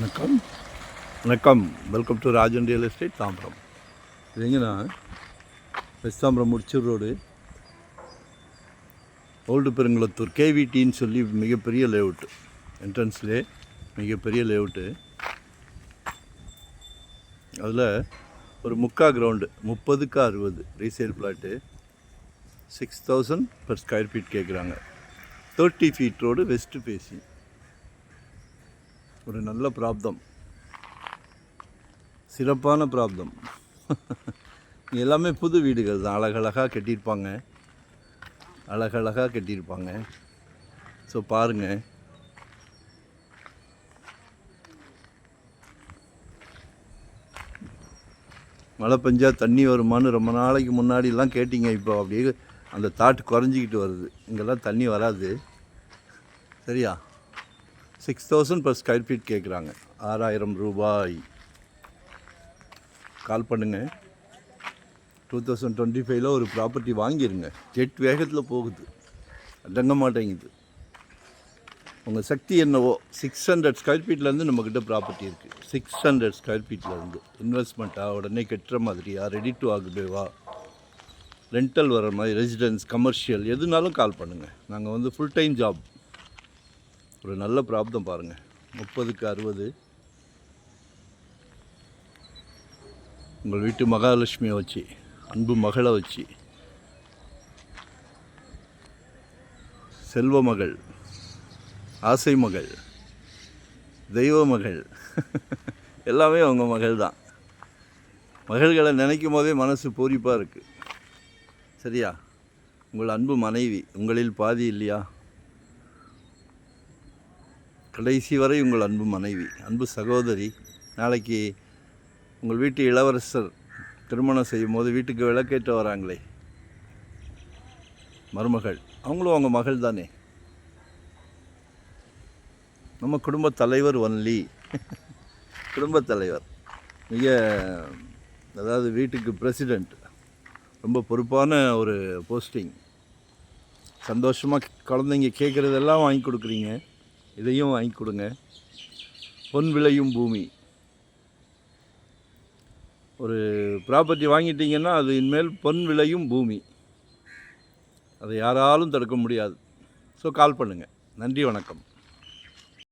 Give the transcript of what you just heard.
வணக்கம் வணக்கம். Welcome to Rajan real estate Tambaram. இது எங்கன்னா west Tambaram Mudichur road, old Perungalathur கேவிடின்னு சொல்லி மிகப்பெரிய லேஅவுட்டு. என்ட்ரன்ஸ்லே மிகப்பெரிய லேஅவுட்டு. அதில் ஒரு கிரவுண்டு 30க்கு 60 resale plot 6000 per square feet கேட்குறாங்க. 30 feet ரோடு, வெஸ்ட்டு ஃபேஸிங். ஒரு நல்ல பிராப்தம், சிறப்பான பிராப்தம். எல்லாமே புது வீடுகள் தான், அழகழகாக கட்டியிருப்பாங்க. ஸோ பாருங்கள், மழை பெஞ்சா தண்ணி வருமானு ரொம்ப நாளைக்கு முன்னாடிலாம் கேட்டிங்க. இப்போ அப்படியே அந்த தாட் குறைஞ்சிக்கிட்டு வருது. இங்கெல்லாம் தண்ணி வராது. சரியா? 6000 per ஸ்கொயர் ஃபீட் கேட்குறாங்க. 6000 ரூபாய். கால் பண்ணுங்கள். 2025 ஒரு ப்ராப்பர்ட்டி வாங்கிடுங்க. ஜெட் வேகத்தில் போகுது, அடங்க மாட்டேங்குது. உங்கள் சக்தி என்னவோ. 600 ஸ்கொயர் ஃபீட்லேருந்து நம்மக்கிட்ட ப்ராப்பர்ட்டி இருக்குது. 600 ஸ்கொயர் ஃபீட்லேருந்து இன்வெஸ்ட்மெண்ட்டாக, உடனே கட்டுற மாதிரியா, ரெடி டு ஆக்குபேவா, ரெண்டல் வர மாதிரி, ரெசிடென்ஸ், கமர்ஷியல், எதுனாலும் கால் பண்ணுங்கள். நாங்கள் ஃபுல் டைம் ஜாப். ஒரு நல்ல பிராப்தம் பாருங்கள். 30க்கு 60. உங்கள் வீட்டு மகாலட்சுமியை வச்சு, அன்பு மகளை வச்சு, செல்வ மகள், ஆசை மகள், தெய்வ மகள், எல்லாமே அவங்க மகள் தான். மகள்களை நினைக்கும் போதே மனசு பூரிப்பாக இருக்குது. சரியா? உங்கள் அன்பு மனைவி, உங்களில் பாதி இல்லையா? கடைசி வரை உங்கள் அன்பு மனைவி, அன்பு சகோதரி. நாளைக்கு உங்கள் வீட்டு இளவரசர் திருமணம் செய்யும் போது வீட்டுக்கு விளக்கேற்ற வராங்களே மருமகள், அவங்களும் அவங்க மகள் தானே. நம்ம குடும்பத் தலைவர் ஒன்லி. குடும்பத் தலைவர் மிக, அதாவது வீட்டுக்கு பிரசிடெண்ட். ரொம்ப பொறுப்பான ஒரு போஸ்டிங். சந்தோஷமாக குழந்தைங்க கேட்குறதெல்லாம் வாங்கி கொடுக்குறீங்க. இதையும் வாங்கி கொடுங்க. பொன் விளையும் பூமி. ஒரு ப்ராப்பர்ட்டி வாங்கிட்டீங்கன்னா அது இனிமேல் பொன் விளையும் பூமி. அதை யாராலும் தடுக்க முடியாது. ஸோ கால் பண்ணுங்கள். நன்றி, வணக்கம்.